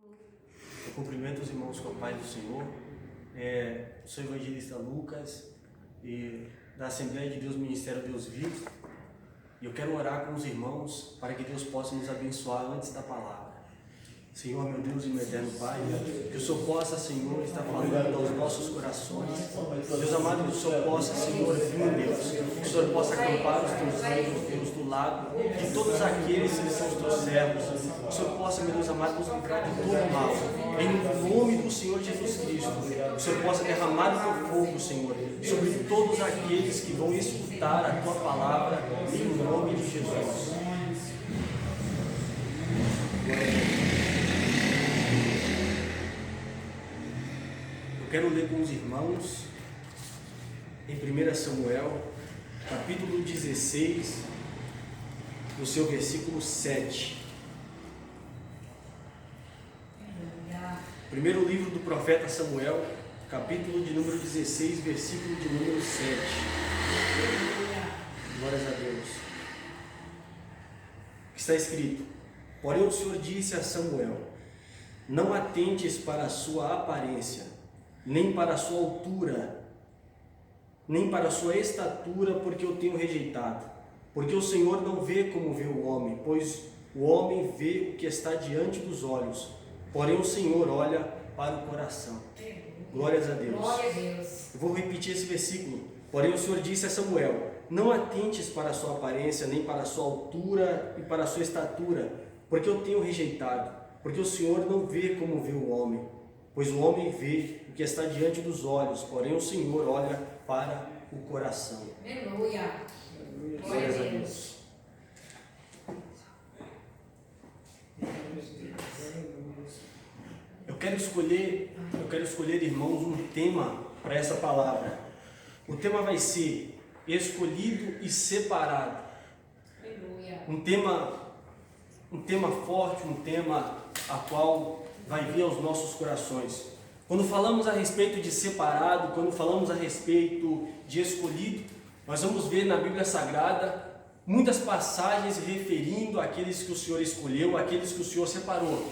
Eu cumprimento os irmãos com a paz do Senhor. Sou o evangelista Lucas, da Assembleia de Deus Ministério Deus Vivo. E eu quero orar com os irmãos para que Deus possa nos abençoar antes da palavra. Senhor, meu Deus e meu eterno Pai, que o Senhor possa, Senhor, estar falando aos nossos corações. Deus amado, que o Senhor possa, Senhor, Deus, que o Senhor possa acampar os teus anjos, Deus, do lado de todos aqueles que são os teus servos. Que o Senhor possa, meu Deus amado, nos livrar de todo mal. Em nome do Senhor Jesus Cristo, que o Senhor possa derramar o teu fogo, Senhor, sobre todos aqueles que vão escutar a tua palavra, em nome de Jesus. Eu quero ler com os irmãos em 1 Samuel, capítulo 16, no seu versículo 7. Primeiro livro do profeta Samuel, capítulo de número 16, versículo de número 7. Glórias a Deus. Está escrito: porém o Senhor disse a Samuel: não atentes para a sua aparência, nem para a sua altura, nem para a sua estatura, porque eu tenho rejeitado. Porque o Senhor não vê como vê o homem, pois o homem vê o que está diante dos olhos, porém o Senhor olha para o coração. Glórias a Deus. Glória a Deus. Eu vou repetir esse versículo. Porém o Senhor disse a Samuel: não atentes para a sua aparência, nem para a sua altura e para a sua estatura, porque eu tenho rejeitado. Porque o Senhor não vê como vê o homem, pois o homem vê o que está diante dos olhos, porém o Senhor olha para o coração. Aleluia. Glória a Deus. Eu quero escolher, irmãos, um tema para essa palavra. O tema vai ser escolhido e separado. Aleluia. Um tema forte, um tema a qual vai vir aos nossos corações. Quando falamos a respeito de separado, quando falamos a respeito de escolhido, nós vamos ver na Bíblia Sagrada muitas passagens referindo àqueles que o Senhor escolheu, àqueles que o Senhor separou.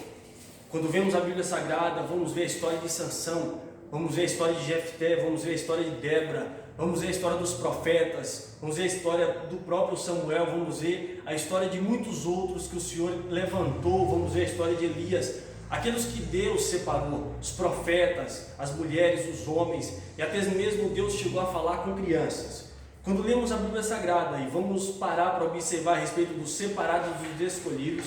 Quando vemos a Bíblia Sagrada, vamos ver a história de Sansão, vamos ver a história de Jefté, vamos ver a história de Débora, vamos ver a história dos profetas, vamos ver a história do próprio Samuel, vamos ver a história de muitos outros que o Senhor levantou, vamos ver a história de Elias, aqueles que Deus separou, os profetas, as mulheres, os homens, e até mesmo Deus chegou a falar com crianças. Quando lemos a Bíblia Sagrada e vamos parar para observar a respeito dos separados e dos escolhidos,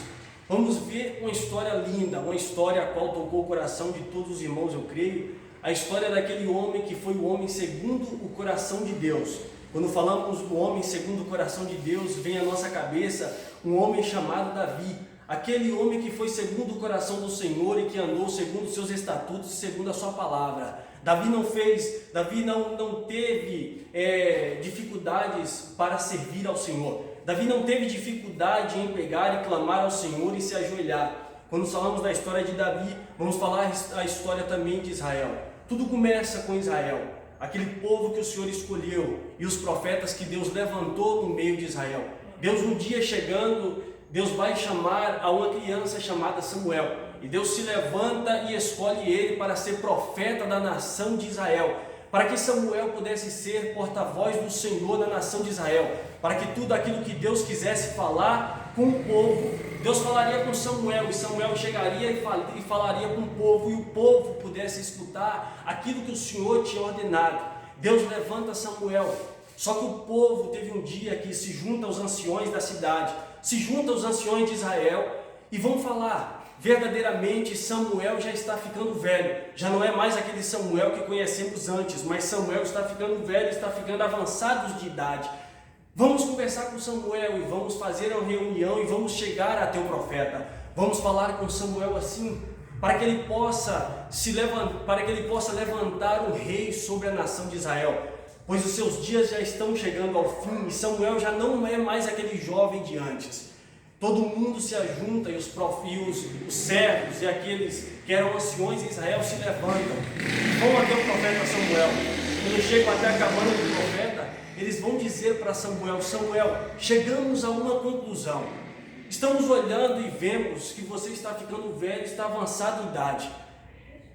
vamos ver uma história linda, uma história a qual tocou o coração de todos os irmãos, eu creio, a história daquele homem que foi o homem segundo o coração de Deus. Quando falamos do homem segundo o coração de Deus, vem à nossa cabeça um homem chamado Davi, aquele homem que foi segundo o coração do Senhor e que andou segundo os seus estatutos e segundo a sua palavra. Davi não teve dificuldades para servir ao Senhor. Davi não teve dificuldade em pegar e clamar ao Senhor e se ajoelhar. Quando falamos da história de Davi, vamos falar a história também de Israel. Tudo começa com Israel, aquele povo que o Senhor escolheu e os profetas que Deus levantou no meio de Israel. Deus um dia chegando, Deus vai chamar a uma criança chamada Samuel. E Deus se levanta e escolhe ele para ser profeta da nação de Israel, para que Samuel pudesse ser porta-voz do Senhor da nação de Israel, para que tudo aquilo que Deus quisesse falar com o povo, Deus falaria com Samuel, e Samuel chegaria e falaria com o povo, e o povo pudesse escutar aquilo que o Senhor tinha ordenado. Deus levanta Samuel, só que o povo teve um dia que se junta aos anciões da cidade, se junta aos anciões de Israel, e vão falar: verdadeiramente Samuel já está ficando velho, já não é mais aquele Samuel que conhecemos antes, mas Samuel está ficando velho, está ficando avançado de idade. Vamos conversar com Samuel e vamos fazer uma reunião e vamos chegar até o profeta. Vamos falar com Samuel assim, para que ele possa levantar um rei sobre a nação de Israel, pois os seus dias já estão chegando ao fim e Samuel já não é mais aquele jovem de antes. Todo mundo se ajunta e os servos e aqueles que eram anciões em Israel se levantam, vão até o profeta Samuel. Quando chegam até a cabana do profeta, eles vão dizer para Samuel: Samuel, chegamos a uma conclusão. Estamos olhando e vemos que você está ficando velho, está avançado em idade.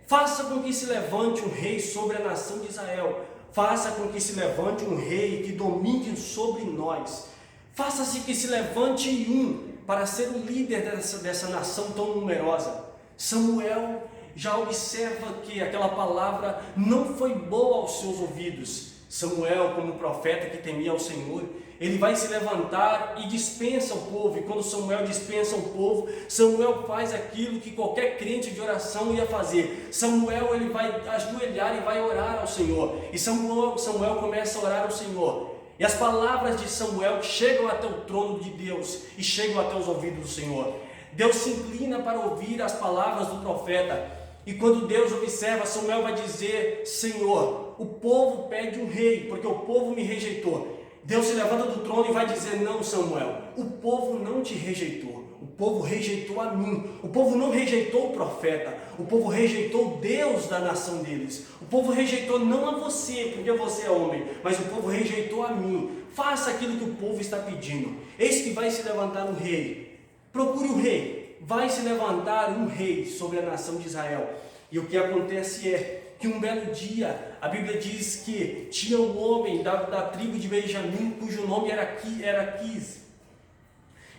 Faça com que se levante um rei sobre a nação de Israel. Faça com que se levante um rei que domine sobre nós. Faça-se que se levante um para ser o líder dessa nação tão numerosa. Samuel já observa que aquela palavra não foi boa aos seus ouvidos. Samuel, como profeta que temia ao Senhor, ele vai se levantar e dispensa o povo. E quando Samuel dispensa o povo, Samuel faz aquilo que qualquer crente de oração ia fazer. Samuel, ele vai ajoelhar e vai orar ao Senhor. E Samuel começa a orar ao Senhor. E as palavras de Samuel chegam até o trono de Deus e chegam até os ouvidos do Senhor. Deus se inclina para ouvir as palavras do profeta. E quando Deus observa, Samuel vai dizer: Senhor, o povo pede um rei, porque o povo me rejeitou. Deus se levanta do trono e vai dizer: não, Samuel, o povo não te rejeitou, o povo rejeitou a mim. O povo não rejeitou o profeta, o povo rejeitou Deus da nação deles. O povo rejeitou não a você, porque você é homem, mas o povo rejeitou a mim. Faça aquilo que o povo está pedindo. Eis que vai se levantar um rei. Procure o rei. Vai se levantar um rei sobre a nação de Israel. E o que acontece é que um belo dia, a Bíblia diz que tinha um homem da tribo de Benjamim, cujo nome era Quis.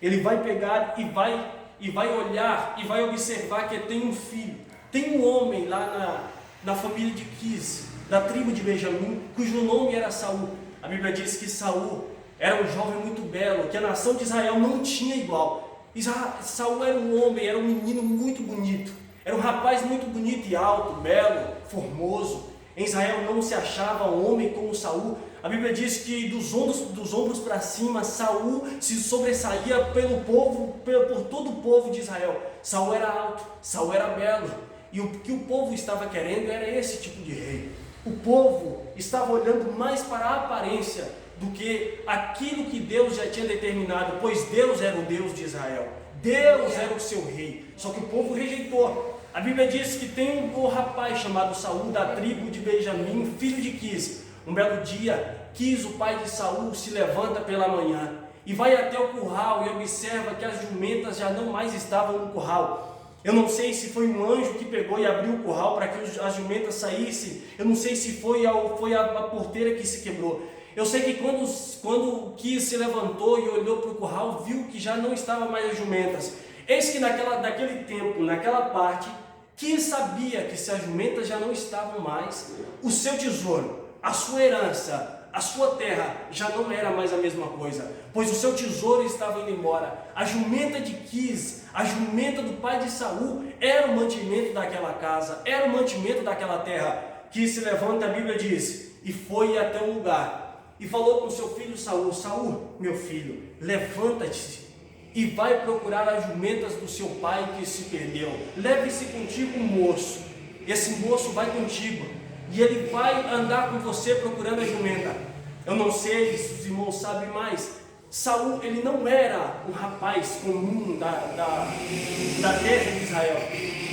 Ele vai pegar e vai olhar e vai observar que tem um filho. Tem um homem lá na família de Quis, da tribo de Benjamim, cujo nome era Saul. A Bíblia diz que Saul era um jovem muito belo, que a nação de Israel não tinha igual. Saul era um homem, era um menino muito bonito, era um rapaz muito bonito e alto, belo, formoso. Em Israel não se achava um homem como Saul. A Bíblia diz que dos ombros para cima, Saul se sobressaía por todo o povo de Israel. Saul era alto, Saul era belo, e o que o povo estava querendo era esse tipo de rei. O povo estava olhando mais para a aparência do que aquilo que Deus já tinha determinado, pois Deus era o Deus de Israel, Deus era o seu rei, só que o povo rejeitou. A Bíblia diz que tem um rapaz chamado Saul, da tribo de Benjamim, filho de Quis. Um belo dia, Quis, o pai de Saul, se levanta pela manhã e vai até o curral e observa que as jumentas já não mais estavam no curral. Eu não sei se foi um anjo que pegou e abriu o curral para que as jumentas saíssem. Eu não sei se foi a porteira que se quebrou. Eu sei que quando Quis se levantou e olhou para o curral, viu que já não estava mais as jumentas. Eis que naquele tempo, naquela parte, Quis sabia que se as jumentas já não estavam mais, o seu tesouro, a sua herança, a sua terra já não era mais a mesma coisa, pois o seu tesouro estava indo embora. A jumenta de Quis, a jumenta do pai de Saul, era o mantimento daquela casa, era o mantimento daquela terra. Quis se levanta, a Bíblia diz, e foi até um lugar. E falou com seu filho Saul: Saul, meu filho, levanta-te e vai procurar as jumentas do seu pai que se perdeu. Leve-se contigo um moço. Esse moço vai contigo e ele vai andar com você procurando a jumenta. Eu não sei se os irmãos sabem mais. Saul, ele não era um rapaz comum da terra de Israel.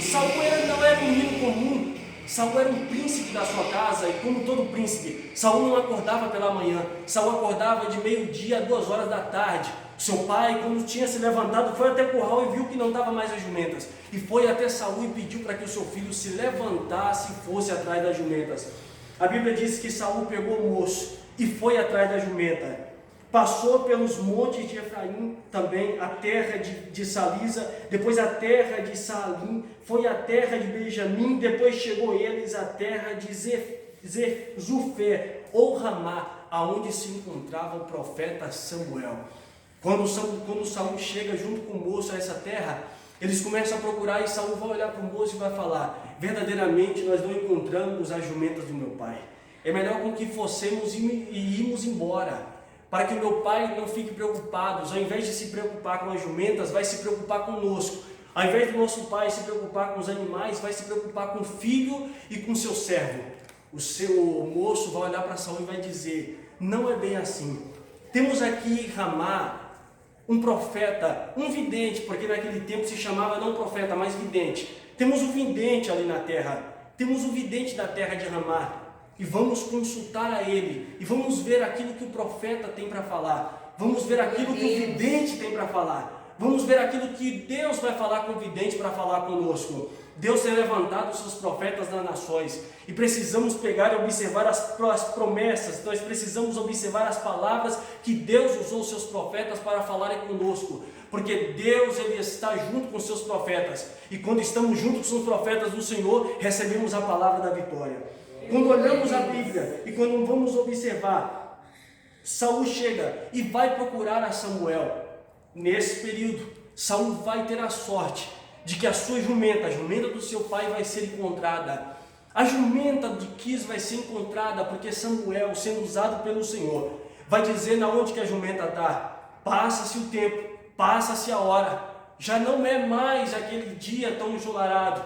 Saul não era um menino comum. Saul era um príncipe da sua casa, e como todo príncipe, Saul não acordava pela manhã. Saul acordava de meio-dia a 2 horas da tarde. Seu pai, quando tinha se levantado, foi até o curral e viu que não estava mais as jumentas. E foi até Saul e pediu para que o seu filho se levantasse e fosse atrás das jumentas. A Bíblia diz que Saul pegou o moço e foi atrás da jumenta. Passou pelos montes de Efraim também, a terra de Salisa, depois a terra de Salim, foi a terra de Benjamim, depois chegou eles à terra de Zufé, ou Ramá, aonde se encontrava o profeta Samuel. Quando Saul chega junto com o moço a essa terra, eles começam a procurar e Saul vai olhar para o moço e vai falar: verdadeiramente nós não encontramos as jumentas do meu pai. É melhor com que fossemos e irmos embora, para que o meu pai não fique preocupado. Ao invés de se preocupar com as jumentas, vai se preocupar conosco. Ao invés do nosso pai se preocupar com os animais, vai se preocupar com o filho e com o seu servo. O moço vai olhar para Saul e vai dizer: não é bem assim. Temos aqui em Ramá um profeta, um vidente, porque naquele tempo se chamava não profeta, mas vidente. Temos um vidente ali na terra. Temos um vidente da terra de Ramá. E vamos consultar a ele, e vamos ver aquilo que o profeta tem para falar, vamos ver aquilo que o vidente tem para falar, Vamos ver aquilo que Deus vai falar com o vidente para falar conosco. Deus tem levantado os seus profetas nas nações e precisamos pegar e observar as promessas. Nós precisamos observar as palavras que Deus usou os seus profetas para falarem conosco, porque Deus, Ele está junto com os seus profetas, e quando estamos juntos com os profetas do Senhor, recebemos a palavra da vitória. Quando olhamos a Bíblia e quando vamos observar, Saul chega e vai procurar a Samuel. Nesse período, Saul vai ter a sorte de que a sua jumenta, a jumenta do seu pai, vai ser encontrada. A jumenta de Quis vai ser encontrada porque Samuel, sendo usado pelo Senhor, vai dizer na onde que a jumenta está. Passa-se o tempo, passa-se a hora, já não é mais aquele dia tão ensolarado,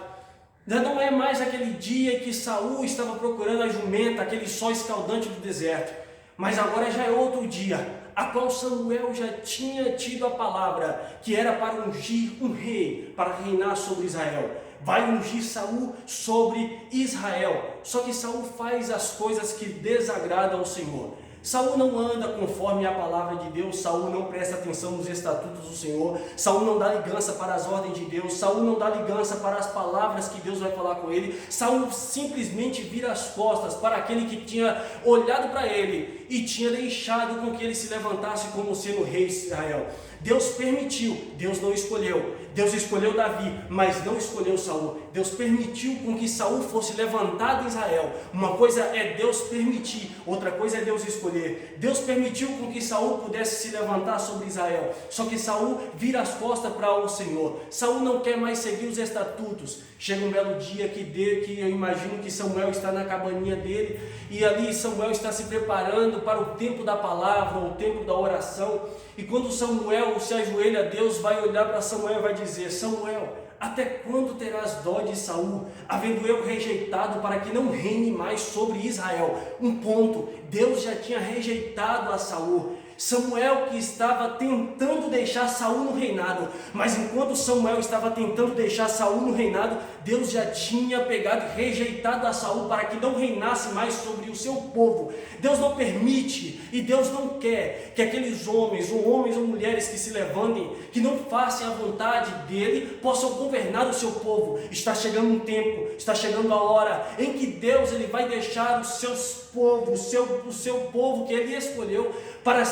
já não é mais aquele dia em que Saul estava procurando a jumenta, aquele sol escaldante do deserto, mas agora já é outro dia, a qual Samuel já tinha tido a palavra, que era para ungir um rei, para reinar sobre Israel. Vai ungir Saul sobre Israel, só que Saul faz as coisas que desagradam ao Senhor. Saul não anda conforme a palavra de Deus, Saul não presta atenção nos estatutos do Senhor, Saul não dá ligança para as ordens de Deus, Saul não dá ligança para as palavras que Deus vai falar com ele. Saul simplesmente vira as costas para aquele que tinha olhado para ele e tinha deixado com que ele se levantasse como sendo rei de Israel. Deus permitiu, Deus não escolheu. Deus escolheu Davi, mas não escolheu Saul. Deus permitiu com que Saul fosse levantado em Israel. Uma coisa é Deus permitir, outra coisa é Deus escolher. Deus permitiu com que Saul pudesse se levantar sobre Israel, só que Saul vira as costas para o Senhor. Saul não quer mais seguir os estatutos. Chega um belo dia que eu imagino que Samuel está na cabaninha dele, e ali Samuel está se preparando para o tempo da palavra, o tempo da oração. E quando Samuel se ajoelha a Deus, vai olhar para Samuel e vai dizer: Samuel, até quando terás dó de Saul, havendo eu rejeitado para que não reine mais sobre Israel? Um ponto, Deus já tinha rejeitado a Saul. Samuel que estava tentando deixar Saul no reinado, mas enquanto Samuel estava tentando deixar Saul no reinado, Deus já tinha pegado e rejeitado a Saul para que não reinasse mais sobre o seu povo. Deus não permite e Deus não quer que aqueles homens ou mulheres que se levantem, que não façam a vontade dele, possam governar o seu povo. Está chegando um tempo, está chegando a hora em que Deus ele vai deixar os seus povos, o seu povo que ele escolheu para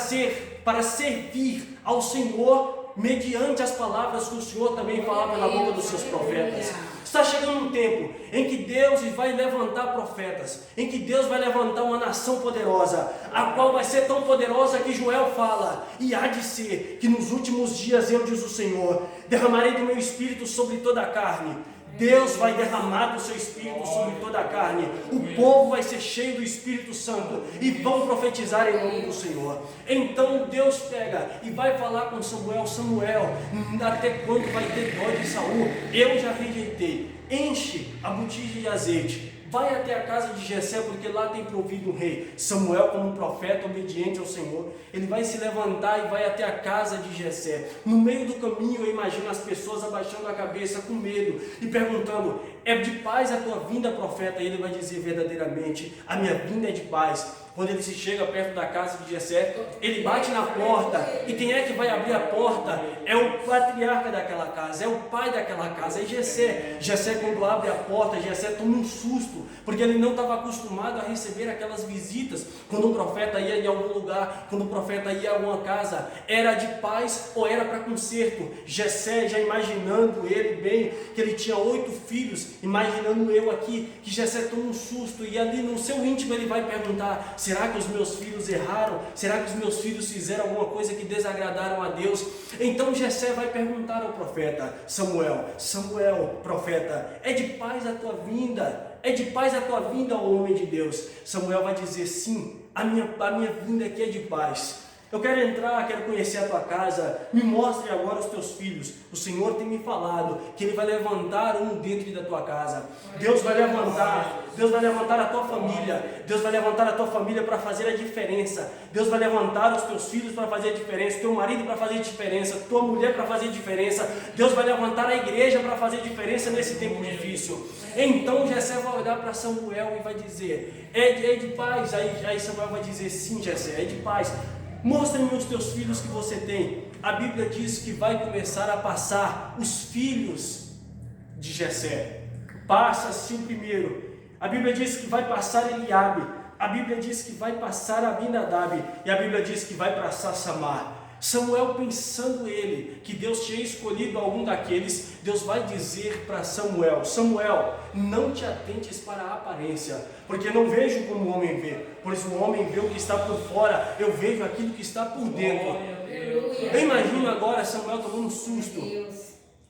servir ao Senhor mediante as palavras que o Senhor também fala pela boca dos seus profetas. Está chegando um tempo em que Deus vai levantar profetas, em que Deus vai levantar uma nação poderosa, a qual vai ser tão poderosa que Joel fala: e há de ser que nos últimos dias, eu, diz o Senhor, derramarei do meu espírito sobre toda a carne. Deus vai derramar do seu Espírito sobre toda a carne. O povo vai ser cheio do Espírito Santo e vão profetizar em nome do Senhor. Então Deus pega e vai falar com Samuel: Samuel, até quando vai ter dó de Saul? Eu já rejeitei. Enche a botija de azeite. Vai até a casa de Jessé, porque lá tem provido um rei. Samuel, como profeta obediente ao Senhor, ele vai se levantar e vai até a casa de Jessé. No meio do caminho, eu imagino as pessoas abaixando a cabeça com medo e perguntando: é de paz a tua vinda, profeta? E ele vai dizer verdadeiramente: a minha vinda é de paz. Quando ele se chega perto da casa de Jessé, ele bate na porta, e quem é que vai abrir a porta? É o patriarca daquela casa, é o pai daquela casa, é Jessé. Jessé, quando abre a porta, Jessé toma um susto, porque ele não estava acostumado a receber aquelas visitas. Quando um profeta ia em algum lugar, quando um profeta ia a alguma casa, era de paz ou era para conserto. Jessé, já imaginando ele bem, que ele tinha 8 filhos, imaginando eu aqui, que Jessé toma um susto, e ali no seu íntimo ele vai perguntar: será que os meus filhos erraram? Será que os meus filhos fizeram alguma coisa que desagradaram a Deus? Então Jessé vai perguntar ao profeta Samuel: Samuel, profeta, é de paz a tua vinda? É de paz a tua vinda, ó homem de Deus? Samuel vai dizer: sim, a minha vinda aqui é de paz. Eu quero entrar, quero conhecer a tua casa, me mostre agora os teus filhos. O Senhor tem me falado que Ele vai levantar um dentro da tua casa. Deus vai levantar a tua família. Deus vai levantar a tua família para fazer a diferença. Deus vai levantar os teus filhos para fazer a diferença, teu marido para fazer a diferença, tua mulher para fazer a diferença. Deus vai levantar a igreja para fazer a diferença nesse tempo difícil. Então Jessé vai olhar para Samuel e vai dizer: é de paz? Aí Samuel vai dizer: sim, Jessé, é de paz. Mostre-me os teus filhos que você tem. A Bíblia diz que vai começar a passar os filhos de Jessé. Passa-se o primeiro. A Bíblia diz que vai passar Eliabe. A Bíblia diz que vai passar Abinadab. E a Bíblia diz que vai passar Samar. Samuel, pensando ele que Deus tinha escolhido algum daqueles, Deus vai dizer para Samuel: Samuel, não te atentes para a aparência, porque não vejo como o homem vê, pois o homem vê o que está por fora, eu vejo aquilo que está por dentro. Eu imagino agora Samuel tomando um susto,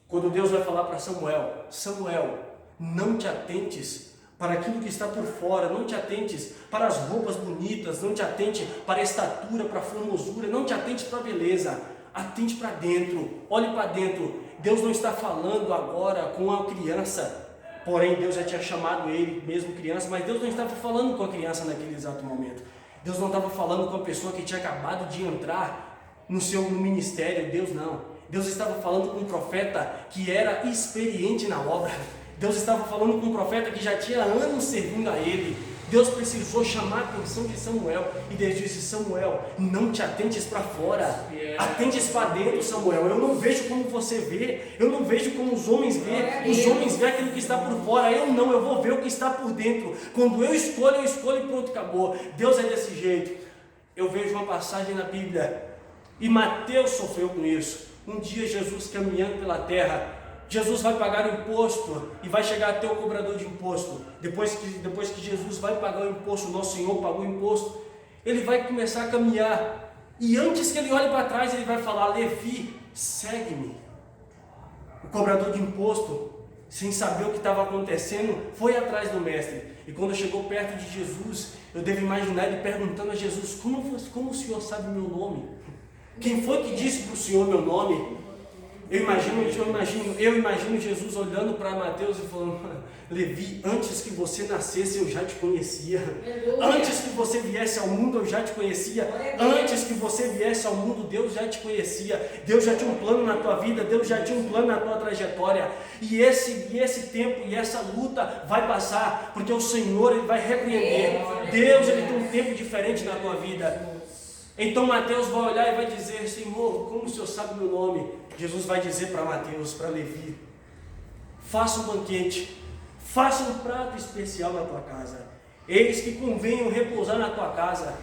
quando Deus vai falar para Samuel: Samuel, não te atentes para aquilo que está por fora, não te atentes para as roupas bonitas, não te atente para a estatura, para a formosura, não te atente para a beleza, atente para dentro, olhe para dentro. Deus não está falando agora com a criança, porém Deus já tinha chamado ele mesmo criança, mas Deus não estava falando com a criança naquele exato momento. Deus não estava falando com a pessoa que tinha acabado de entrar no ministério. Deus não. Deus estava falando com um profeta que era experiente na obra. Deus estava falando com um profeta que já tinha anos servindo a ele. Deus precisou chamar a atenção de Samuel, e Deus disse: Samuel, não te atentes para fora, atentes para dentro, Samuel. Eu não vejo como você vê, eu não vejo como os homens vê. Os homens veem aquilo que está por fora, eu não, eu vou ver o que está por dentro. Quando eu escolho e pronto, acabou. Deus é desse jeito. Eu vejo uma passagem na Bíblia, e Mateus sofreu com isso. Um dia Jesus caminhando pela terra, Jesus vai pagar o imposto e vai chegar até o cobrador de imposto. Depois que Jesus vai pagar o imposto, o nosso Senhor pagou o imposto, ele vai começar a caminhar. E antes que ele olhe para trás, ele vai falar: Levi, segue-me. O cobrador de imposto, sem saber o que estava acontecendo, foi atrás do mestre. E quando chegou perto de Jesus, eu devo imaginar ele perguntando a Jesus: como o Senhor sabe meu nome? Quem foi que disse para o Senhor meu nome? Eu imagino Jesus olhando para Mateus e falando: Levi, antes que você nascesse eu já te conhecia. Antes que você viesse ao mundo eu já te conhecia. Antes que você viesse ao mundo Deus já te conhecia. Deus já tinha um plano na tua vida, Deus já tinha um plano na tua trajetória. E esse tempo e essa luta vai passar, porque o Senhor ele vai repreender. Deus ele tem um tempo diferente na tua vida. Então Mateus vai olhar e vai dizer: Senhor, como o Senhor sabe meu nome? Jesus vai dizer para Mateus, para Levi: faça um banquete, faça um prato especial na tua casa, eis que convenham repousar na tua casa.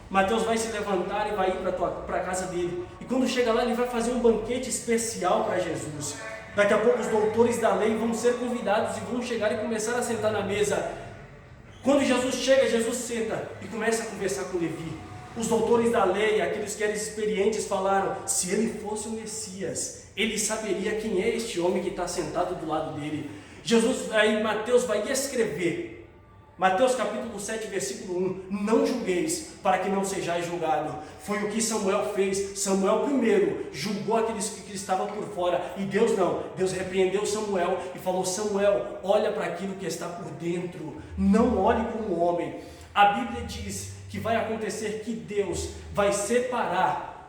Mateus vai se levantar e vai ir para a casa dele, e quando chega lá ele vai fazer um banquete especial para Jesus. Daqui a pouco os doutores da lei vão ser convidados e vão chegar e começar a sentar na mesa. Quando Jesus chega, Jesus senta e começa a conversar com Levi. Os doutores da lei, aqueles que eram experientes, falaram: se ele fosse o Messias, ele saberia quem é este homem que está sentado do lado dele. Aí Mateus vai escrever, Mateus capítulo 7, versículo 1: não julgueis, para que não sejais julgado. Foi o que Samuel fez. Samuel primeiro julgou aqueles que estavam por fora, e Deus não. Deus repreendeu Samuel e falou: Samuel, olha para aquilo que está por dentro, não olhe como homem. A Bíblia diz que vai acontecer que Deus vai separar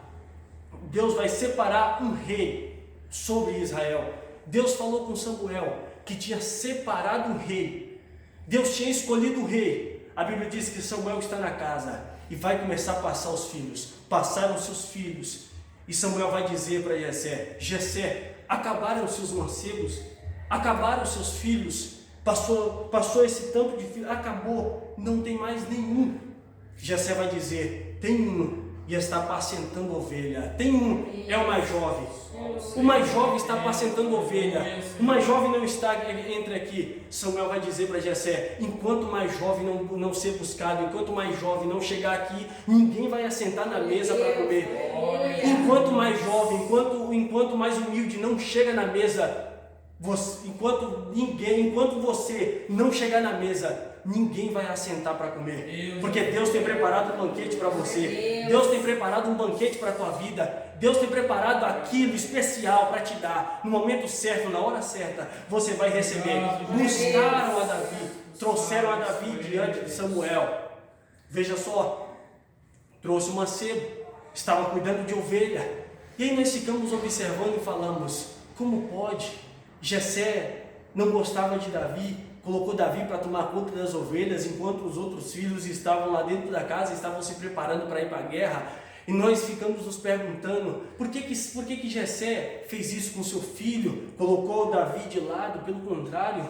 um rei sobre Israel. Deus falou com Samuel que tinha separado um rei. Deus tinha escolhido o rei. A Bíblia diz que Samuel está na casa e vai começar a passar os filhos. Passaram os seus filhos. E Samuel vai dizer para Jessé: Jessé, acabaram os seus mancebos? Acabaram os seus filhos? Passou esse tanto de filhos? Acabou, não tem mais nenhum. Jessé vai dizer: tem um e está apacentando ovelha. Tem um, é o mais jovem. O mais jovem está apacentando ovelha. O mais jovem não está entre aqui. Samuel vai dizer para Jessé: enquanto o mais jovem não ser buscado, enquanto o mais jovem não chegar aqui, ninguém vai assentar na mesa para comer. Enquanto o mais jovem, enquanto o mais humilde não chega na mesa, enquanto você não chegar na mesa, ninguém vai assentar para comer, porque Deus tem preparado um banquete para você. Deus tem preparado um banquete para a tua vida. Deus tem preparado aquilo especial para te dar. No momento certo, na hora certa, você vai receber. Buscaram a Davi, trouxeram a Davi diante de Samuel. Veja só, trouxe um mancebo, estava cuidando de ovelha. E aí nós ficamos observando e falamos: como pode? Jessé não gostava de Davi, colocou Davi para tomar conta das ovelhas, enquanto os outros filhos estavam lá dentro da casa, estavam se preparando para ir para a guerra. E nós ficamos nos perguntando por que Jessé fez isso com seu filho, colocou Davi de lado. Pelo contrário,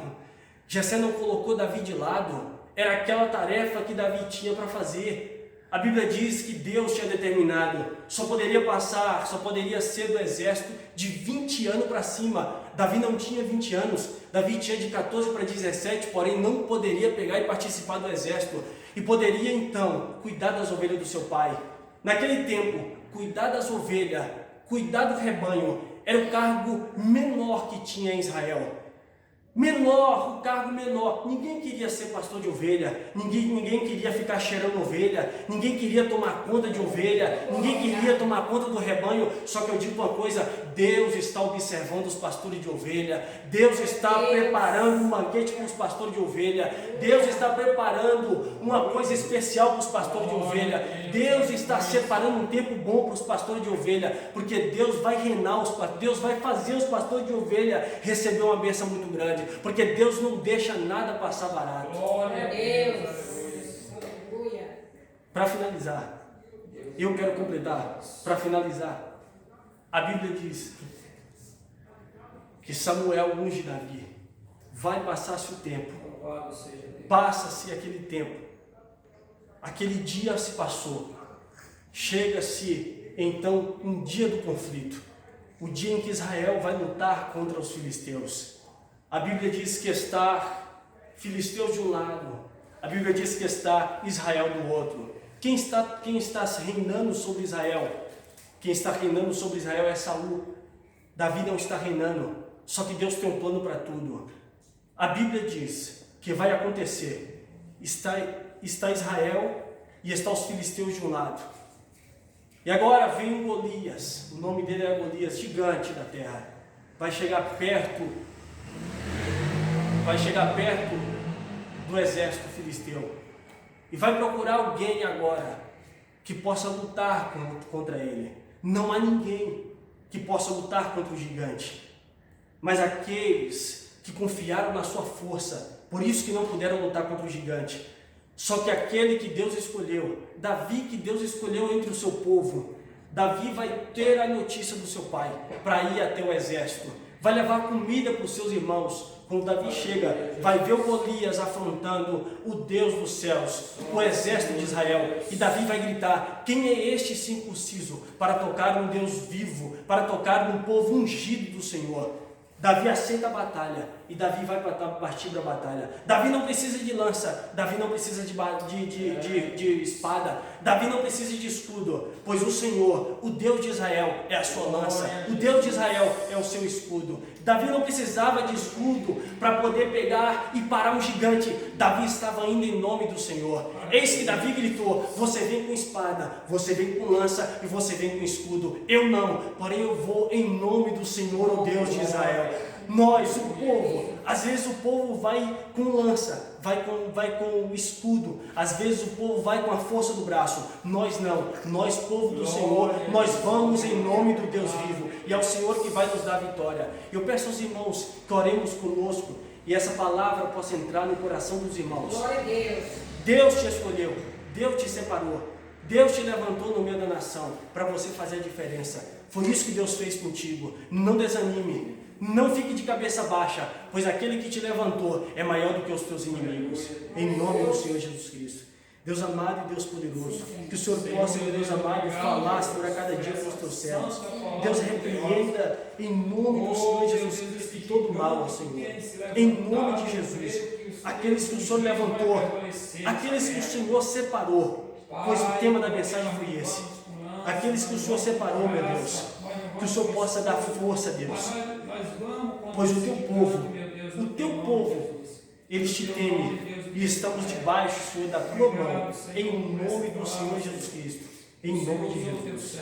Jessé não colocou Davi de lado, era aquela tarefa que Davi tinha para fazer. A Bíblia diz que Deus tinha determinado, só poderia ser do exército de 20 anos para cima. Davi não tinha 20 anos, Davi tinha de 14 para 17, porém não poderia pegar e participar do exército. E poderia então cuidar das ovelhas do seu pai. Naquele tempo, cuidar das ovelhas, cuidar do rebanho, era o cargo menor que tinha em Israel. O cargo menor. Ninguém queria ser pastor de ovelha, ninguém queria ficar cheirando ovelha, ninguém queria tomar conta de ovelha, ninguém queria tomar conta do rebanho. Só que eu digo uma coisa, Deus está observando os pastores de ovelha, Deus está preparando um banquete para os pastores de ovelha, Deus está preparando uma coisa especial para os pastores de ovelha, Deus está separando um tempo bom para os pastores de ovelha, porque Deus vai reinar, Deus vai fazer os pastores de ovelha receber uma bênção muito grande. Porque Deus não deixa nada passar barato. Glória a Deus. Aleluia. Para finalizar, eu quero completar. Para finalizar, a Bíblia diz que Samuel unge Davi. Vai passar-se o tempo. Passa-se aquele tempo. Aquele dia se passou. Chega-se então um dia do conflito. O dia em que Israel vai lutar contra os filisteus. A Bíblia diz que está filisteus de um lado, a Bíblia diz que está Israel do outro. Quem está reinando sobre Israel? Quem está reinando sobre Israel é Saul. Davi não está reinando, só que Deus tem um plano para tudo. A Bíblia diz que vai acontecer. Está Israel e está os filisteus de um lado. E agora vem o Golias, o nome dele é Golias, gigante da terra. Vai chegar perto do exército filisteu e vai procurar alguém agora que possa lutar contra ele. Não há ninguém que possa lutar contra o gigante, mas aqueles que confiaram na sua força, por isso que não puderam lutar contra o gigante. Só que aquele que Deus escolheu, Davi, que Deus escolheu entre o seu povo, Davi vai ter a notícia do seu pai para ir até o exército, vai levar comida para os seus irmãos. Quando Davi chega, vai ver o Golias afrontando o Deus dos céus, o exército de Israel. E Davi vai gritar: quem é este circunciso para tocar um Deus vivo, para tocar um povo ungido do Senhor? Davi aceita a batalha e Davi vai partir da batalha. Davi não precisa de lança, Davi não precisa de espada, Davi não precisa de escudo, pois o Senhor, o Deus de Israel, é a sua lança, o Deus de Israel é o seu escudo. Davi não precisava de escudo para poder pegar e parar um gigante. Davi estava indo em nome do Senhor. Eis que Davi gritou: você vem com espada, você vem com lança e você vem com escudo. Eu não, porém eu vou em nome do Senhor, o Deus de Israel. Nós, o povo, às vezes o povo vai com lança, vai com escudo, às vezes o povo vai com a força do braço. Nós não, nós, povo do Senhor, nós vamos em nome do Deus vivo, e é o Senhor que vai nos dar vitória. Eu peço aos irmãos que oremos conosco e essa palavra possa entrar no coração dos irmãos. Glória a Deus. Deus te escolheu, Deus te separou, Deus te levantou no meio da nação para você fazer a diferença. Foi isso que Deus fez contigo. Não desanime, não fique de cabeça baixa, pois aquele que te levantou é maior do que os teus inimigos. Em nome do Senhor Jesus Cristo. Deus amado e Deus poderoso, que o Senhor possa, meu Deus amado, falar, Senhor, a cada dia com os teus servos. Deus, repreenda em nome do Senhor Jesus Cristo todo mal, Senhor. Em nome de Jesus. Aqueles que o Senhor levantou, aqueles que o Senhor separou, pois o tema da mensagem foi esse. Aqueles que o Senhor separou, meu Deus, que o Senhor possa dar força, Deus, pois o teu povo, eles te temem e estamos debaixo, Senhor, da tua mão, em nome do Senhor Jesus Cristo, em nome de Jesus.